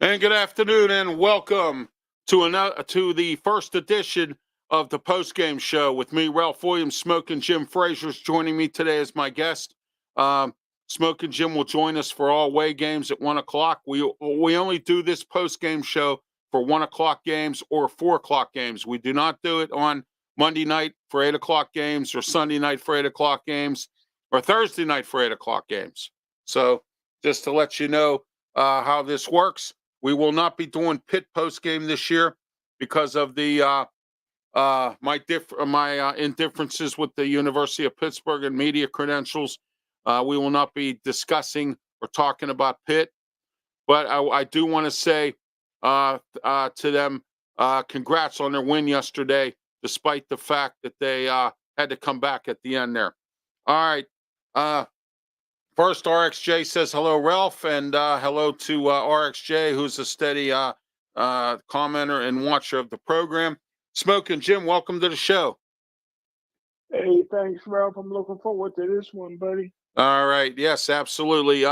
And good afternoon, and welcome to the first edition of the postgame show with me, Ralph Williams. Smoke and Jim Frazier's joining me today as my guest. Um, Smoke and Jim will join us for all away games at 1 o'clock. We only do this postgame show for 1 o'clock games or 4 o'clock games. We do not do it on Monday night for 8 o'clock games, or Sunday night for 8 o'clock games, or Thursday night for 8 o'clock games. So just to let you know how this works. We will not be doing Pitt post game this year because of the my indifferences with the University of Pittsburgh and media credentials. We will not be discussing or talking about Pitt, but I do want to say to them, congrats on their win yesterday, despite the fact that they had to come back at the end there. All right. First, RXJ says hello, Ralph, and hello to RXJ, who's a steady commenter and watcher of the program. Smoke and Jim, welcome to the show. Hey, thanks, Ralph. I'm looking forward to this one, buddy. All right. Yes, absolutely.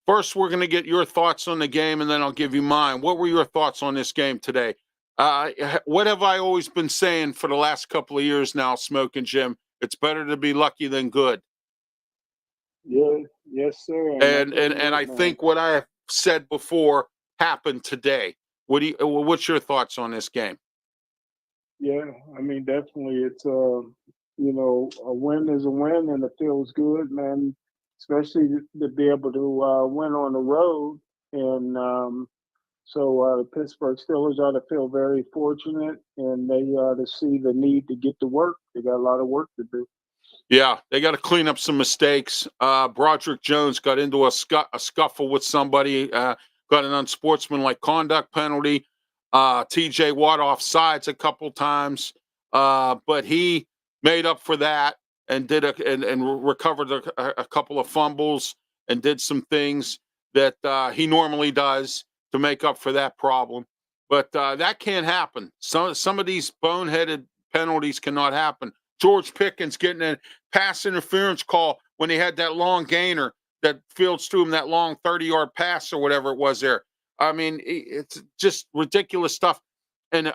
First, we're going to get your thoughts on the game, and then I'll give you mine. What were your thoughts on this game today? What have I always been saying for the last couple of years now, Smoke and Jim? It's better to be lucky than good. Yes, sir. And I think what I said before happened today. What's your thoughts on this game? Yeah, I mean, definitely, it's a win is a win, and it feels good, man. Especially to be able to win on the road, and so the Pittsburgh Steelers ought to feel very fortunate, and they to see the need to get to work. They got a lot of work to do. Yeah, they got to clean up some mistakes. Broderick Jones got into a scuffle with somebody, got an unsportsmanlike conduct penalty. TJ Watt off sides a couple times, but he made up for that and and recovered a couple of fumbles and did some things that he normally does to make up for that problem. But that can't happen. Some of these boneheaded penalties cannot happen. George Pickens getting a pass interference call when he had that long gainer that Fields threw him that long 30-yard pass or whatever it was there. I mean, it's just ridiculous stuff. And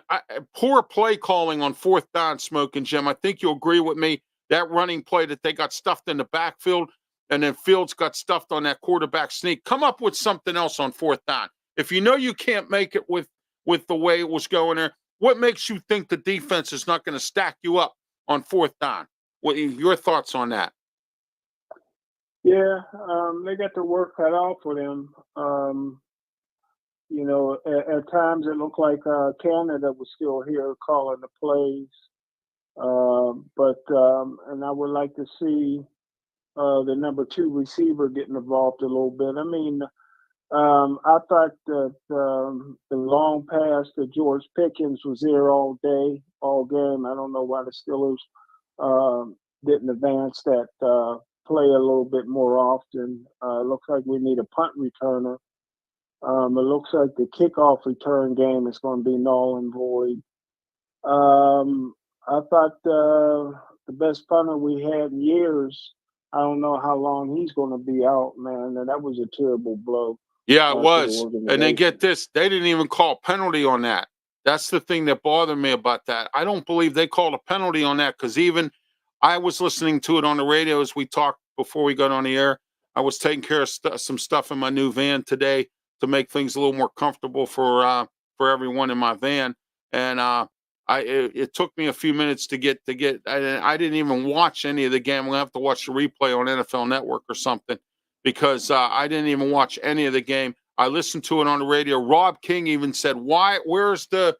poor play calling on fourth down, Smoke and Jim. I think you'll agree with me. That running play that they got stuffed in the backfield and then Fields got stuffed on that quarterback sneak. Come up with something else on fourth down. If you know you can't make it with the way it was going there, what makes you think the defense is not going to stack you up on fourth down? What your thoughts on that? Yeah, they got the work cut out for them. At times it looked like Canada was still here calling the plays. And I would like to see the number two receiver getting involved a little bit. I mean, I thought that the long pass to George Pickens was there all day, all game. I don't know why the Steelers didn't advance that play a little bit more often. It looks like we need a punt returner. It looks like the kickoff return game is going to be null and void. I thought the best punter we had in years. I don't know how long he's going to be out, man. And that was a terrible blow. Yeah, it To the was. And then organization. get this, they didn't even call a penalty on that. That's the thing that bothered me about that. I don't believe they called a penalty on that because even I was listening to it on the radio as we talked before we got on the air. I was taking care of some stuff in my new van today to make things a little more comfortable for everyone in my van. And it took me a few minutes to get. I didn't even watch any of the game. I'm gonna have to watch the replay on NFL Network or something because I didn't even watch any of the game. I listened to it on the radio. Rob King even said, "Why? Where is the?"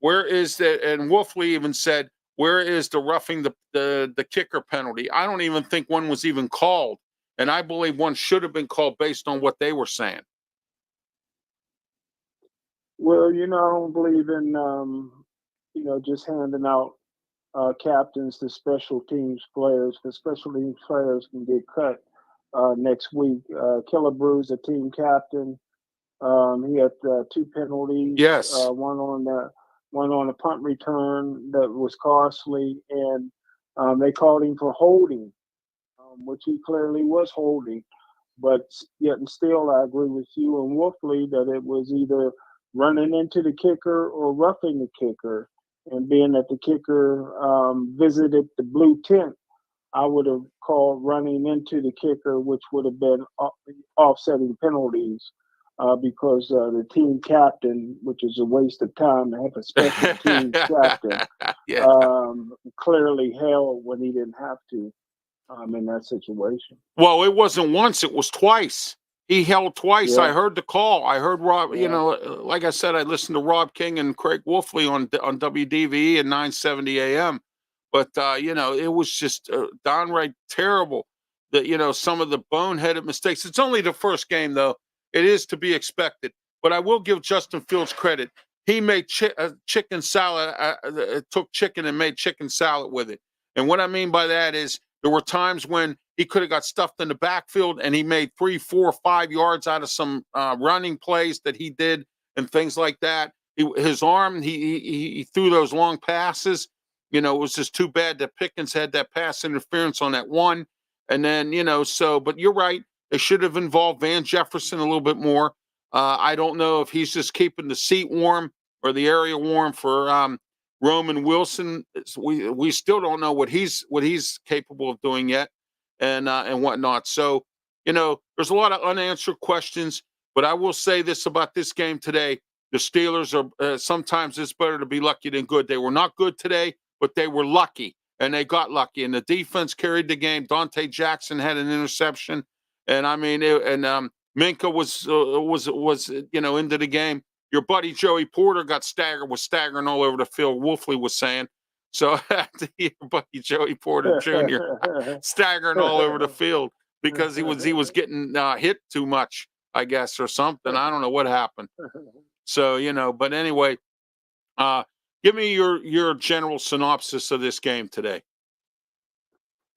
And Wolfley even said, "Where is the roughing the kicker penalty?" I don't even think one was even called, and I believe one should have been called based on what they were saying. Well, I don't believe in just handing out captains to special teams players because special teams players can get cut next week. Killebrew is a team captain. He had two penalties, Yes. one on a punt return that was costly, and they called him for holding, which he clearly was holding. but yet and still, I agree with you and Wolfley that it was either running into the kicker or roughing the kicker. And being that the kicker visited the blue tent, I would have called running into the kicker, which would have been offsetting penalties because the team captain, which is a waste of time to have a special teams captain, Yeah. clearly held when he didn't have to in that situation. Well, it wasn't once; it was twice. He held twice. I Yeah, heard the call. I heard Rob. yeah. Like I said, I listened to Rob King and Craig Wolfley on WDVE at 970 AM. But it was just downright terrible. That some of the boneheaded mistakes. It's only the first game, though. It is to be expected. But I will give Justin Fields credit. He made chicken salad. Took chicken and made chicken salad with it. And what I mean by that is there were times when he could have got stuffed in the backfield and he made 3, 4, 5 yards out of some running plays that he did and things like that. His arm, he threw those long passes. It was just too bad that Pickens had that pass interference on that one. And then, but you're right. They should have involved Van Jefferson a little bit more. I don't know if he's just keeping the seat warm or the area warm for Roman Wilson. We still don't know what he's capable of doing yet, and whatnot. So there's a lot of unanswered questions. But I will say this about this game today: the Steelers are sometimes it's better to be lucky than good. They were not good today, but they were lucky, and they got lucky. And the defense carried the game. Dante Jackson had an interception, and I mean, Minka was into the game. Your buddy Joey Porter was staggering all over the field. Wolfley was saying. So your buddy Joey Porter Jr. staggering all over the field because he was getting hit too much, I guess, or something. I don't know what happened. So but anyway, give me your general synopsis of this game today.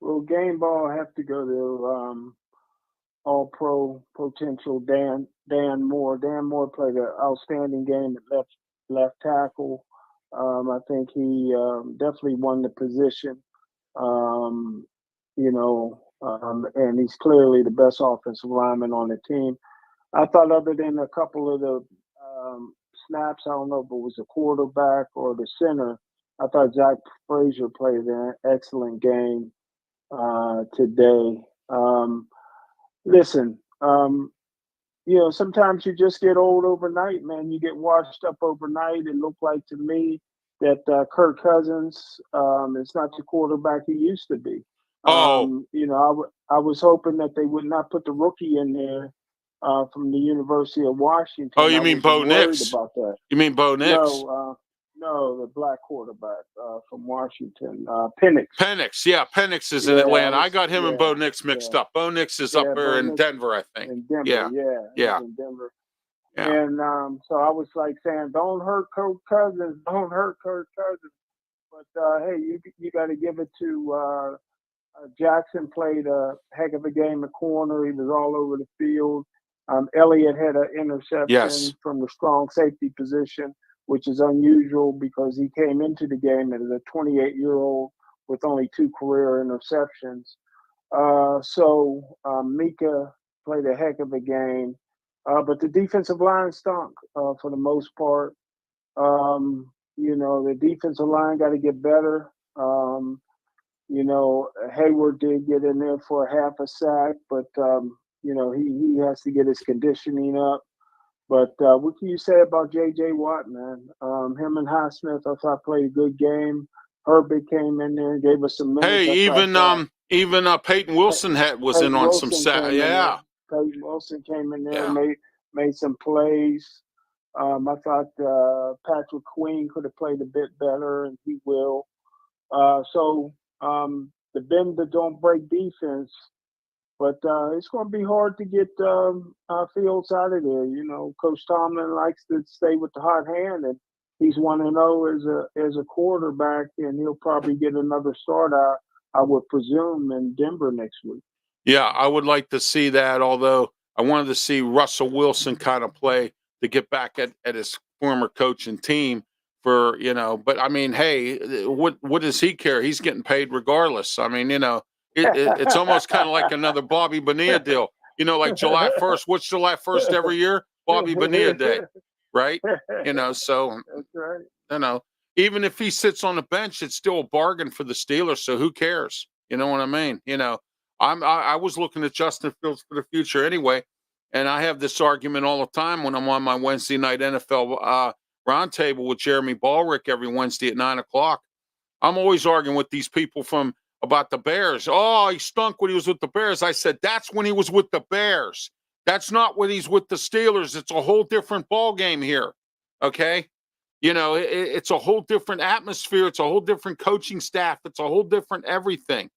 Well, game ball, I have to go to All-Pro potential Dan Moore. Dan Moore played an outstanding game at left tackle. I think he definitely won the position. And he's clearly the best offensive lineman on the team. I thought, other than a couple of the snaps, I don't know if it was the quarterback or the center, I thought Zach Frazier played an excellent game today. Listen, sometimes you just get old overnight, man. You get washed up overnight. It looked like to me that Kirk Cousins is not the quarterback he used to be. Oh, I was hoping that they would not put the rookie in there from the University of Washington. Oh, you mean Bo Nix? About that. You mean Bo Nix? No, the black quarterback from Washington, Penix. Yeah, Penix is in Atlanta. I got him and Bo Nix mixed up. Bo Nix is up there in Denver, I think. In Denver, yeah. In Denver. Yeah. And so I was like saying, don't hurt Kirk Cousins, don't hurt Kirk Cousins. But hey, you got to give it to Jackson. Played a heck of a game at corner. He was all over the field. Elliott had an interception from the strong safety position, which is unusual because he came into the game as a 28-year-old with only 2 career interceptions. So Mika played a heck of a game. But the defensive line stunk for the most part. The defensive line got to get better. Hayward did get in there for a half a sack, but, he has to get his conditioning up. But what can you say about J.J. Watt, man? Him and Highsmith, I thought, played a good game. Herbert came in there and gave us some minutes. Hey, even Peyton Wilson was in on some sack. Yeah. Peyton Wilson came in there and made some plays. I thought Patrick Queen could have played a bit better, and he will. So the bend but don't break defense, but it's going to be hard to get Fields out of there. Coach Tomlin likes to stay with the hot hand, and he's 1-0 as a quarterback, and he'll probably get another start out, I would presume, in Denver next week. Yeah, I would like to see that, although I wanted to see Russell Wilson kind of play to get back at his former coach and team but I mean, hey, what does he care? He's getting paid regardless. I mean, it's almost kind of like another Bobby Bonilla deal. like July 1st. What's July 1st every year? Bobby Bonilla Day, right? So, That's right. even if he sits on the bench, it's still a bargain for the Steelers. So who cares? You know what I mean? I was looking at Justin Fields for the future anyway. And I have this argument all the time when I'm on my Wednesday night NFL roundtable with Jeremy Ballrick every Wednesday at 9:00. I'm always arguing with these people about the Bears. Oh, he stunk when he was with the Bears. I said, that's when he was with the Bears. That's not when he's with the Steelers. It's a whole different ball game here. Okay. It's a whole different atmosphere. It's a whole different coaching staff. It's a whole different everything.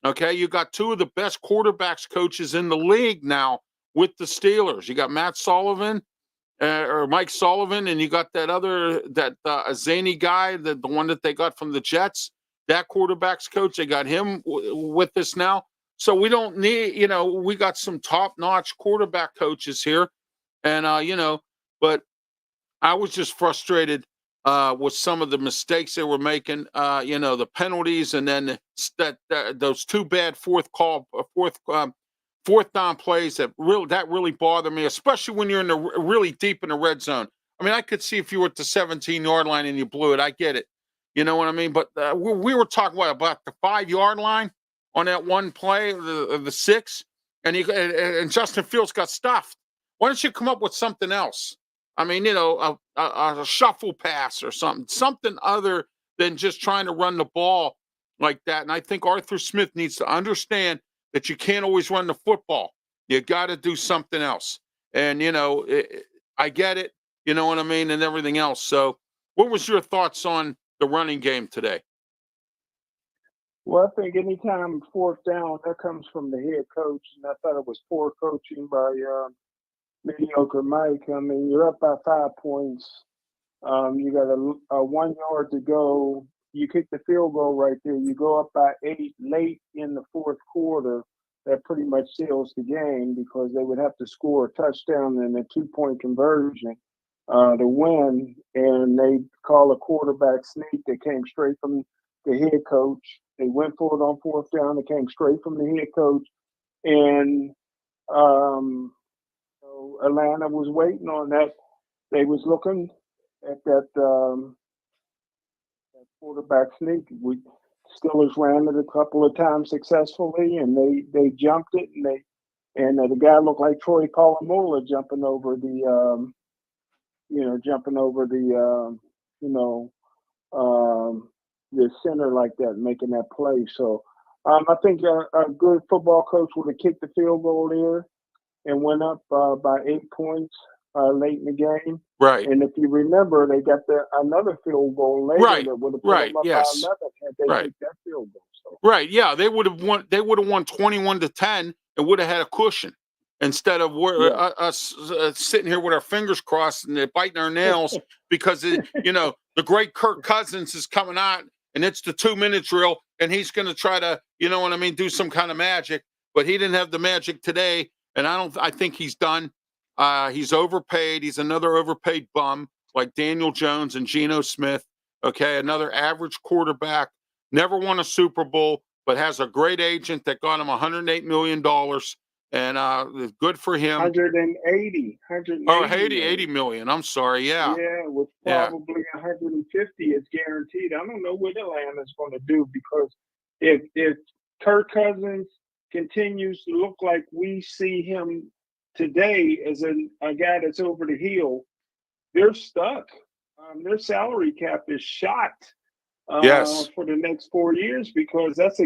Okay. You got two of the best quarterbacks coaches in the league now with the Steelers. You got Matt Sullivan or Mike Sullivan, and you got that zany guy, the one that they got from the Jets, that quarterback's coach. They got him with us now. So we don't need, we got some top-notch quarterback coaches here. And, but I was just frustrated with some of the mistakes they were making, the penalties, and then those two bad fourth down plays that really bother me, especially when you're really deep in the red zone. I mean, I could see if you were at the 17-yard line and you blew it. I get it. You know what I mean? But we were talking about the 5-yard line on that one play, the 6, and Justin Fields got stuffed. Why don't you come up with something else? I mean, a shuffle pass or something other than just trying to run the ball like that. And I think Arthur Smith needs to understand that you can't always run the football. You got to do something else. And, I get it, you know what I mean, and everything else. So what was your thoughts on the running game today? Well, I think anytime fourth down, that comes from the head coach. And I thought it was poor coaching by mediocre Mike. I mean, you're up by 5 points. You got a 1 yard to go. You kick the field goal right there. You go up by 8 late in the fourth quarter. That pretty much seals the game because they would have to score a touchdown and a 2-point conversion to win. And they call a quarterback sneak that came straight from the head coach. They went for it on fourth down. It came straight from the head coach. And Atlanta was waiting on that. They was looking at that quarterback sneak. Steelers ran it a couple of times successfully, and they jumped it, and the guy looked like Troy Polamalu jumping over the center like that, making that play. So I think a good football coach would have kicked the field goal there and went up by 8 points late in the game. Right. And if you remember, they got another field goal later that would have put them up by 11 had they kicked that field goal. So. Right. Yeah, they would have won. They would have won 21-10 and would have had a cushion instead of us sitting here with our fingers crossed and biting our nails because the great Kirk Cousins is coming out and it's the 2-minute drill and he's going to try to do some kind of magic, but he didn't have the magic today, and I think he's done. He's overpaid. He's another overpaid bum like Daniel Jones and Geno Smith. Okay, another average quarterback, never won a Super Bowl, but has a great agent that got him $108 million. And good for him. 180. Oh, 80 million. I'm sorry. Yeah. Yeah, with probably 150 is guaranteed. I don't know what Atlanta's going to do because if Kirk Cousins continues to look like we see him today as a guy that's over the hill, they're stuck. Their salary cap is shot for the next 4 years because that's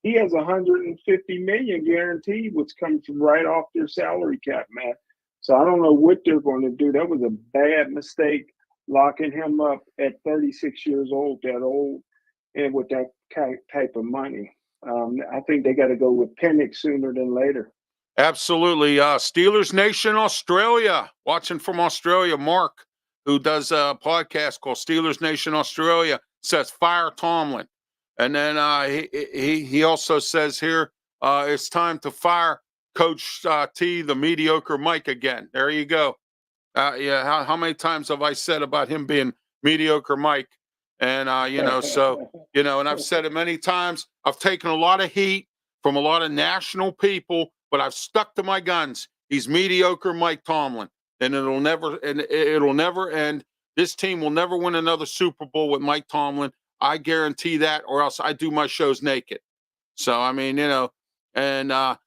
he has 150 million guaranteed, which comes right off their salary cap, man. So I don't know what they're going to do. That was a bad mistake locking him up at 36 years old, and with that type of money. I think they got to go with Penix sooner than later. Absolutely. Steelers Nation Australia, watching from Australia, Mark, who does a podcast called Steelers Nation Australia, says fire Tomlin. And then he also says here, it's time to fire Coach T, the mediocre Mike again. There you go. How many times have I said about him being mediocre Mike? And, and I've said it many times. I've taken a lot of heat from a lot of national people, but I've stuck to my guns. He's mediocre Mike Tomlin, and it'll never end. This team will never win another Super Bowl with Mike Tomlin. I guarantee that, or else I do my shows naked. So I mean, and but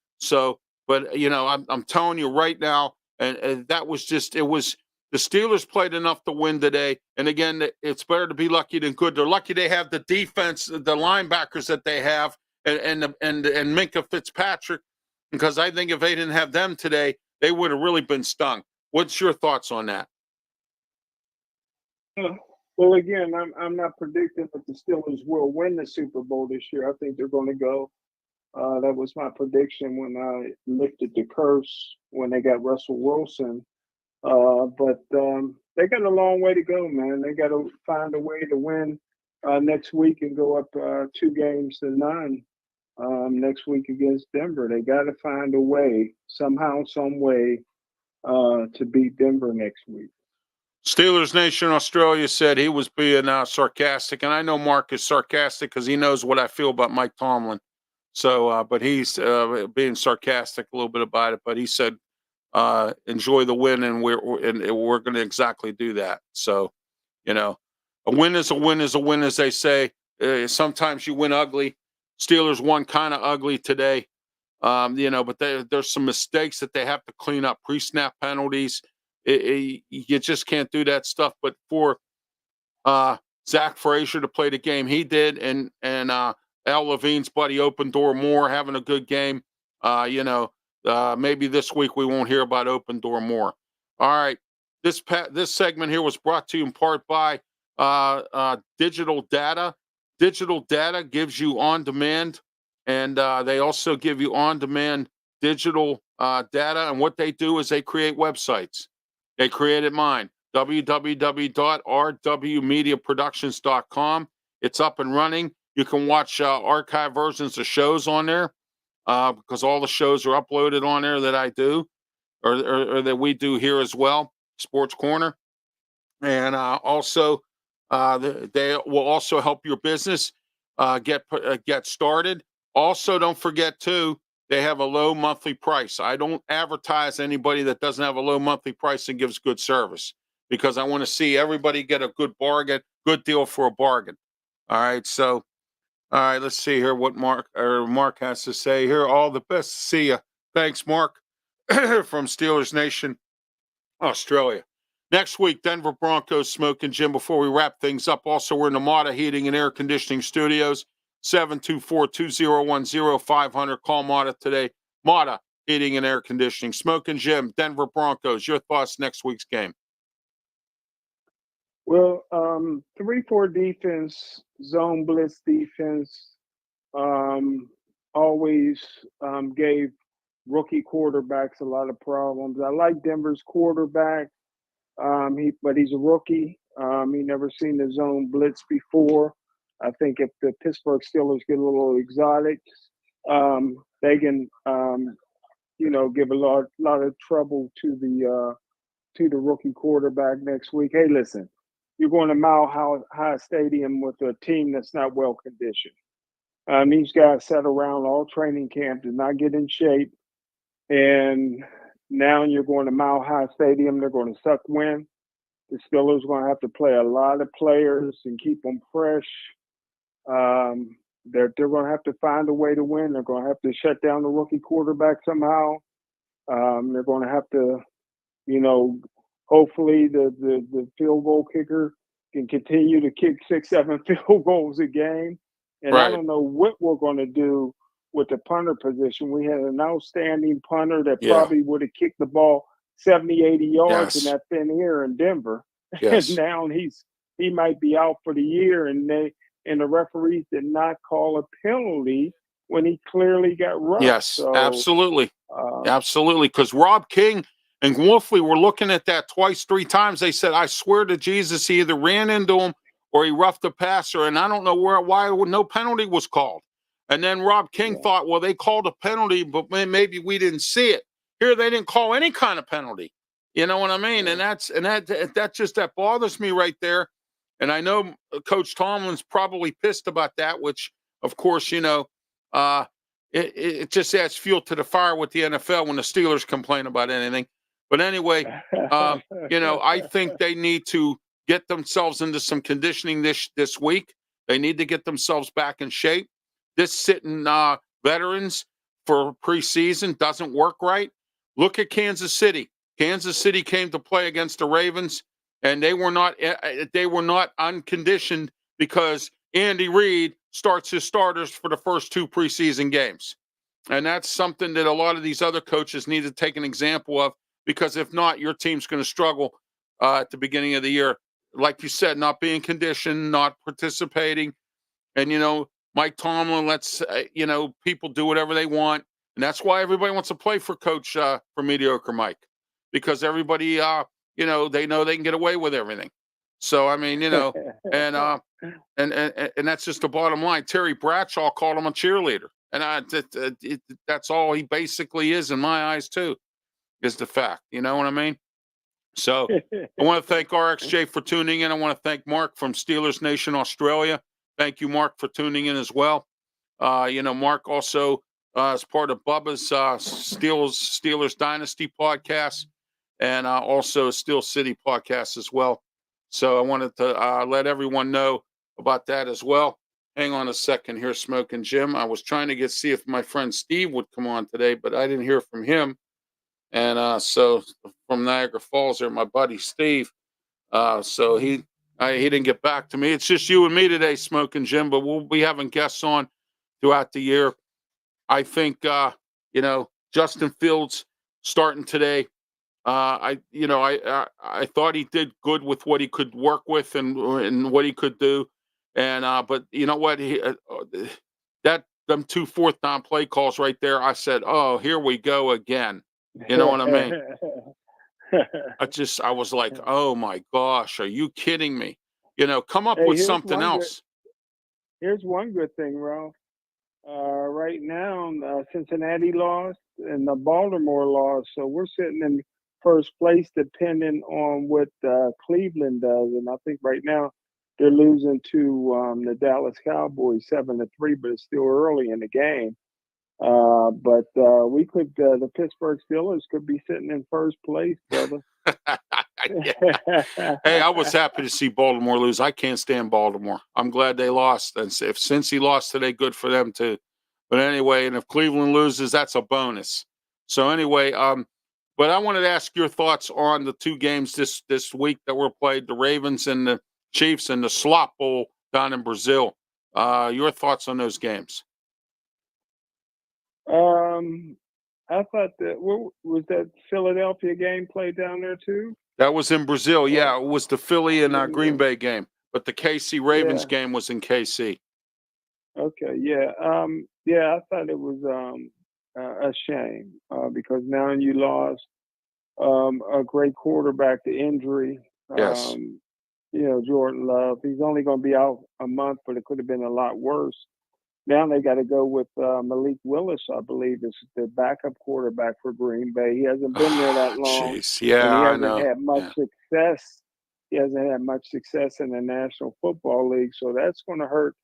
I'm telling you right now, and that was just it was the Steelers played enough to win today. And again, it's better to be lucky than good. They're lucky they have the defense, the linebackers that they have, and Minkah Fitzpatrick, because I think if they didn't have them today, they would have really been stung. What's your thoughts on that? Well, again, I'm not predicting that the Steelers will win the Super Bowl this year. I think they're going to go. That was my prediction when I lifted the curse when they got Russell Wilson. But they got a long way to go, man. They got to find a way to win next week and go up 2-9 next week against Denver. They got to find a way, somehow, some way, to beat Denver next week. Steelers Nation Australia said he was being sarcastic, and I know Mark is sarcastic because he knows what I feel about Mike Tomlin. So, but he's being sarcastic a little bit about it. But he said, "Enjoy the win," and we're going to exactly do that. So, a win is a win is a win, as they say. Sometimes you win ugly. Steelers won kind of ugly today, but there's some mistakes that they have to clean up. Pre-snap penalties. You just can't do that stuff. But for Zach Frazier to play the game he did, and Al Levine's buddy Opendoor Moore having a good game, maybe this week we won't hear about Opendoor Moore. All right, this segment here was brought to you in part by Digital Data. Digital Data gives you on-demand, and they also give you on-demand digital data. And what they do is they create websites. They created mine, www.rwmediaproductions.com. It's up and running. You can watch archive versions of shows on there because all the shows are uploaded on there that I do or that we do here as well, Sports Corner. And also, they will also help your business get started. Also, don't forget, too, they have a low monthly price. I don't advertise anybody that doesn't have a low monthly price and gives good service because I want to see everybody get a good bargain, good deal for a bargain. All right. So, all right, let's see here what Mark has to say here. All the best. See ya. Thanks, Mark, from Steelers Nation, Australia. Next week, Denver Broncos, Smoke and Jim. Before we wrap things up, also, we're in the Mata Heating and Air Conditioning Studios. 724-2010-500. Call Mata today. Mata Heating and Air Conditioning. Smoke and Jim, Denver Broncos. Your thoughts next week's game? Well, 3-4 defense, zone blitz defense, always gave rookie quarterbacks a lot of problems. I like Denver's quarterback, but he's a rookie. He never seen the zone blitz before. I think if the Pittsburgh Steelers get a little exotic, they can, give a lot of trouble to the rookie quarterback next week. Hey, listen, you're going to Mile High Stadium with a team that's not well conditioned. These guys sat around all training camp, did not get in shape, and now you're going to Mile High Stadium. They're going to suck wind. The Steelers are going to have to play a lot of players and keep them fresh. They're going to have to find a way to win. They're going to have to shut down the rookie quarterback somehow. They're going to have to, hopefully the field goal kicker can continue to kick 6-7 field goals a game. And right. I don't know what we're going to do with the punter position. We had an outstanding punter that probably would have kicked the ball 70, 80 yards in that thin air in Denver. Yes. And now he might be out for the year, and the referees did not call a penalty when he clearly got roughed. Yes, so, absolutely. Absolutely. Because Rob King and Wolfley were looking at that twice, 3 times. They said, I swear to Jesus, he either ran into him or he roughed the passer. And I don't know why no penalty was called. And then Rob King thought, well, they called a penalty, but maybe we didn't see it. Here, they didn't call any kind of penalty. You know what I mean? And that bothers me right there. And I know Coach Tomlin's probably pissed about that, which, of course, it just adds fuel to the fire with the NFL when the Steelers complain about anything. But anyway, I think they need to get themselves into some conditioning this week. They need to get themselves back in shape. This sitting veterans for preseason doesn't work right. Look at Kansas City. Kansas City came to play against the Ravens, and they were not unconditioned because Andy Reid starts his starters for the first 2 preseason games. And that's something that a lot of these other coaches need to take an example of, because if not, your team's going to struggle at the beginning of the year. Like you said, not being conditioned, not participating. And, Mike Tomlin lets, people do whatever they want. And that's why everybody wants to play for for mediocre Mike, because everybody, they know they can get away with everything. So, I mean, and that's just the bottom line. Terry Bradshaw called him a cheerleader. And that's all he basically is in my eyes, too, is the fact. You know what I mean? So I want to thank RXJ for tuning in. I want to thank Mark from Steelers Nation Australia. Thank you, Mark, for tuning in as well. Mark also is part of Bubba's Steelers Dynasty podcast, and also Steel City podcast as well. So I wanted to let everyone know about that as well. Hang on a second here, Smoking Jim. I was trying to see if my friend Steve would come on today, but I didn't hear from him. And so from Niagara Falls there, my buddy Steve. So he didn't get back to me. It's just you and me today, Smoking Jim, but we'll be having guests on throughout the year. I think, Justin Fields starting today. I thought he did good with what he could work with and what he could do. And but you know what? Them 2 fourth down play calls right there. I said, "Oh, here we go again." You know what I mean? I was like, "Oh my gosh, are you kidding me?" Come up with something else. Here's one good thing, Ralph. Right now, Cincinnati lost and Baltimore lost, so we're sitting in first place, depending on what Cleveland does. And I think right now they're losing to the Dallas Cowboys 7-3, but it's still early in the game. But we could, the Pittsburgh Steelers could be sitting in first place, brother. Hey, I was happy to see Baltimore lose. I can't stand Baltimore. I'm glad they lost. And if Cincy lost today, good for them too. But anyway, and if Cleveland loses, that's a bonus. So anyway, but I wanted to ask your thoughts on the 2 games this week that were played: the Ravens and the Chiefs, and the Slop Bowl down in Brazil. Your thoughts on those games? I thought was that Philadelphia game played down there too? That was in Brazil. Yeah, it was the Philly and Green Bay game, but the KC Ravens game was in KC. Okay, yeah, I thought it was a shame because now you lost a great quarterback to injury. Yes. Jordan Love. He's only going to be out a month, but it could have been a lot worse. Now they got to go with Malik Willis, I believe, is the backup quarterback for Green Bay. He hasn't been there that long. Jeez. Yeah, and he hasn't had much success. He hasn't had much success in the National Football League, so that's going to hurt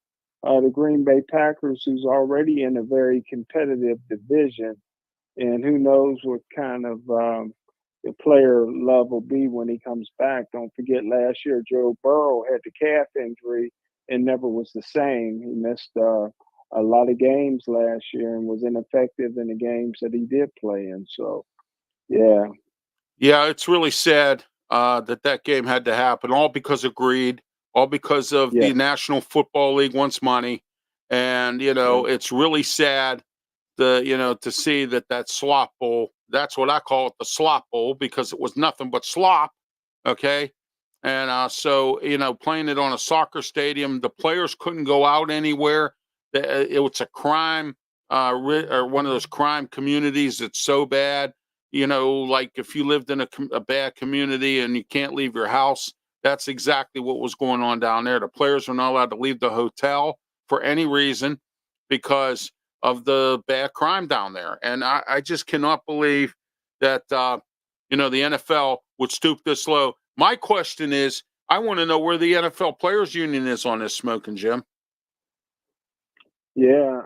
the Green Bay Packers, who's already in a very competitive division. And who knows what kind of the player Love will be when he comes back. Don't forget last year Joe Burrow had the calf injury and never was the same. He missed a lot of games last year and was ineffective in the games that he did play in. So, yeah. Yeah, it's really sad that game had to happen, all because of greed, all because of the National Football League wants money. And, it's really sad to see that Slop Bowl, that's what I call it, the Slop Bowl, because it was nothing but slop. Okay. And so, playing it on a soccer stadium, the players couldn't go out anywhere. It was a crime, or one of those crime communities that's so bad. Like if you lived in a bad community and you can't leave your house, that's exactly what was going on down there. The players were not allowed to leave the hotel for any reason because of the bad crime down there. And I just cannot believe that, the NFL would stoop this low. My question is, I want to know where the NFL Players Union is on this, Smoking Jim. Yeah,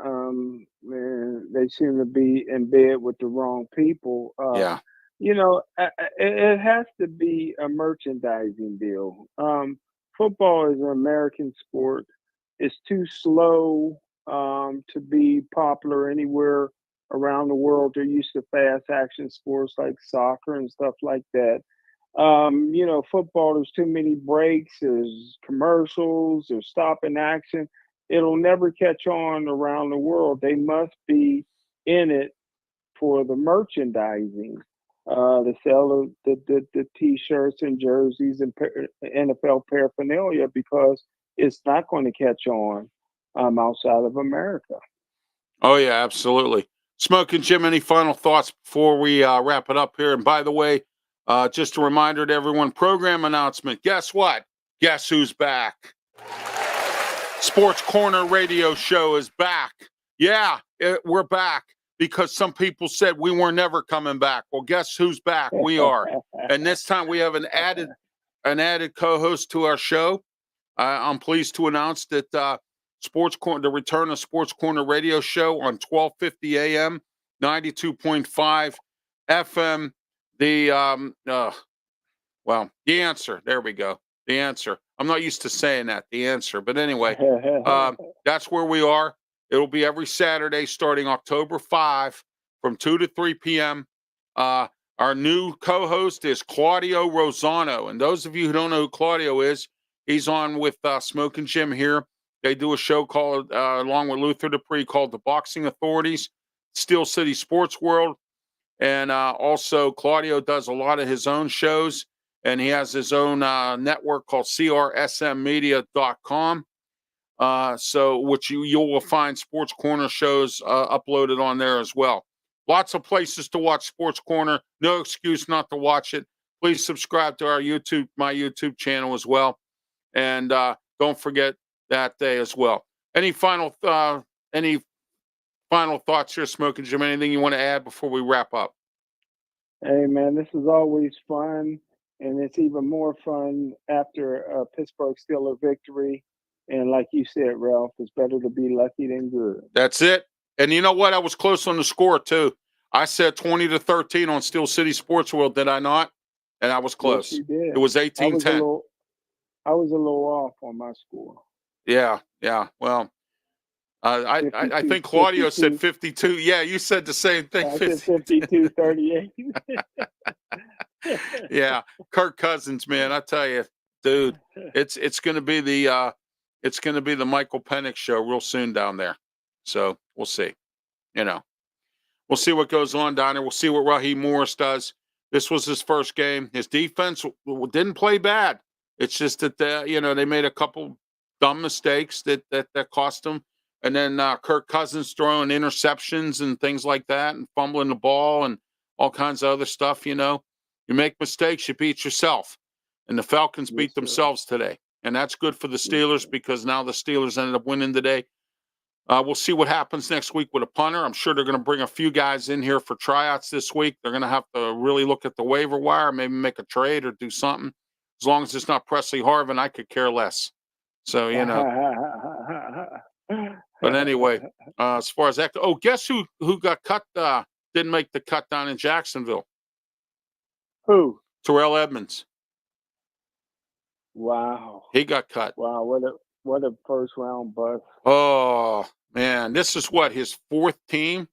man, they seem to be in bed with the wrong people. Yeah. It has to be a merchandising deal. Football is an American sport. It's too slow to be popular anywhere around the world. They're used to fast action sports like soccer and stuff like that. Football, there's too many breaks, there's commercials, there's stop in action. It'll never catch on around the world. They must be in it for the merchandising, the sale of the t-shirts and jerseys and NFL paraphernalia because it's not going to catch on outside of America. Oh yeah, absolutely. Smoking Jim, any final thoughts before we wrap it up here? And by the way, just a reminder to everyone, program announcement. Guess what? Guess who's back? Sports Corner Radio Show is back. Yeah, we're back because some people said we were never coming back. Well, guess who's back? We are. And this time we have an added co-host to our show. I'm pleased to announce that the return of Sports Corner Radio Show on 1250 AM, 92.5 FM. The answer. There we go. The answer. I'm not used to saying that. The answer. But anyway, that's where we are. It'll be every Saturday starting October 5 from 2 to 3 p.m. Our new co-host is Claudio Rosano. And those of you who don't know who Claudio is, he's on with Smoking Jim here. They do a show called, along with Luther Dupree, called The Boxing Authorities, Steel City Sports World. And also, Claudio does a lot of his own shows, and he has his own network called CRSMmedia.com. Which you will find Sports Corner shows uploaded on there as well. Lots of places to watch Sports Corner. No excuse not to watch it. Please subscribe to my YouTube channel as well. And don't forget that day as well. Any final thoughts here, Smoking Jim? Anything you want to add before we wrap up? Hey, man, this is always fun, and it's even more fun after a Pittsburgh Steelers victory. And like you said, Ralph, it's better to be lucky than good. That's it. And you know what? I was close on the score, too. I said 20-13 on Steel City Sports World, did I not? And I was close. Yes, you did. It was 18-10. I was a little off on my score. Yeah. Well, I think Claudio 52. Said 52. Yeah, you said the same thing. I said 52-38. Yeah, Kirk Cousins, man, I tell you, dude, it's going to be the Michael Penix show real soon down there. So we'll see. We'll see what goes on down there. We'll see what Raheem Morris does. This was his first game. His defense didn't play bad. It's just that they made a couple dumb mistakes that cost them. And then Kirk Cousins throwing interceptions and things like that and fumbling the ball and all kinds of other stuff, You make mistakes, you beat yourself. And the Falcons beat themselves today. And that's good for the Steelers because now the Steelers ended up winning today. We'll see what happens next week with a punter. I'm sure they're going to bring a few guys in here for tryouts this week. They're going to have to really look at the waiver wire, maybe make a trade or do something. As long as it's not Presley Harvin, I could care less. So, But anyway, as far as that, guess who got cut? Didn't make the cut down in Jacksonville. Who? Terrell Edmonds. Wow. He got cut. Wow, what a first round bust. Oh man, this is what his fourth team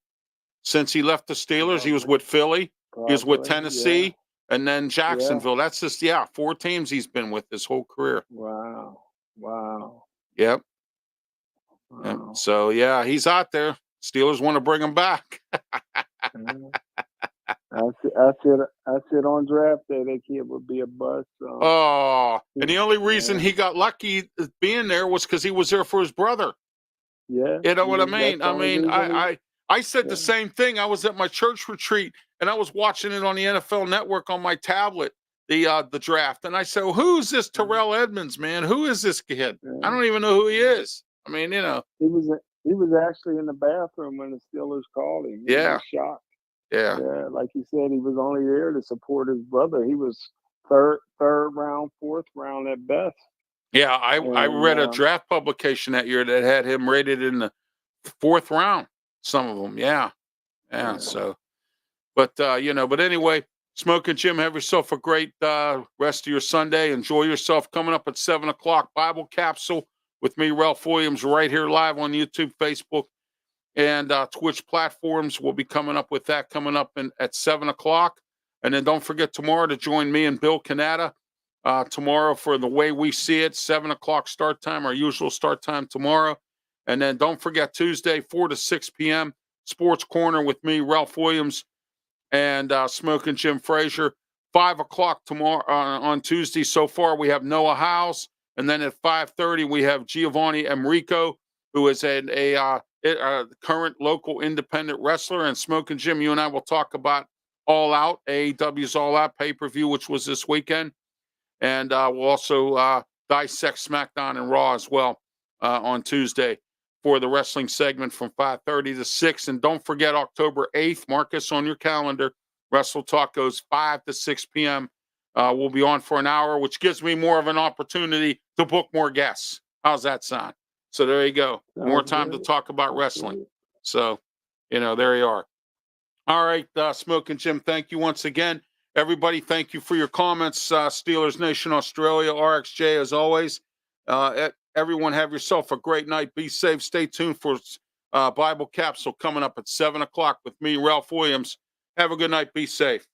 since he left the Steelers. He was with Philly. He was with Tennessee, and then Jacksonville. That's just 4 teams he's been with his whole career. Wow. Yep. Wow. So he's out there. Steelers want to bring him back. I said on draft day that kid would be a bust. And the only reason he got lucky being there was because he was there for his brother. Yeah. You know what I mean? I said the same thing. I was at my church retreat and I was watching it on the NFL Network on my tablet, the draft. And I said, well, who's this Terrell Edmonds, man? Who is this kid? I don't even know who he is. I mean, He was actually in the bathroom when the Steelers called him. He was shocked. Yeah, like you said, he was only there to support his brother. He was third round, fourth round at best. Yeah, I read a draft publication that year that had him rated in the fourth round. Some of them, yeah. So, but but anyway, Smoke and Jim, have yourself a great rest of your Sunday. Enjoy yourself. Coming up at 7 o'clock, Bible Capsule with me, Ralph Williams, right here live on YouTube, Facebook, and Twitch platforms. We'll be coming up with that coming up at 7 o'clock. And then don't forget tomorrow to join me and Bill Canada tomorrow for The Way We See It, 7 o'clock start time, our usual start time tomorrow. And then don't forget Tuesday, 4 to 6 p.m., Sports Corner with me, Ralph Williams, and Smoking Jim Frazier. 5 o'clock tomorrow on Tuesday. So far, we have Noah House. And then at 5:30, we have Giovanni Enrico, who is a current local independent wrestler. And Smoking Jim, you and I will talk about All Out, AEW's All Out pay-per-view, which was this weekend. And we'll also dissect SmackDown and Raw as well on Tuesday for the wrestling segment from 5:30 to 6. And don't forget October 8th, mark this on your calendar, Wrestle Talk goes 5 to 6 p.m. We'll be on for an hour, which gives me more of an opportunity to book more guests. How's that sound? So there you go. More time to talk about wrestling. So, there you are. All right, Smoking Jim, thank you once again. Everybody, thank you for your comments. Steelers Nation Australia, RXJ, as always. Everyone, have yourself a great night. Be safe. Stay tuned for Bible Capsule coming up at 7 o'clock with me, Ralph Williams. Have a good night. Be safe.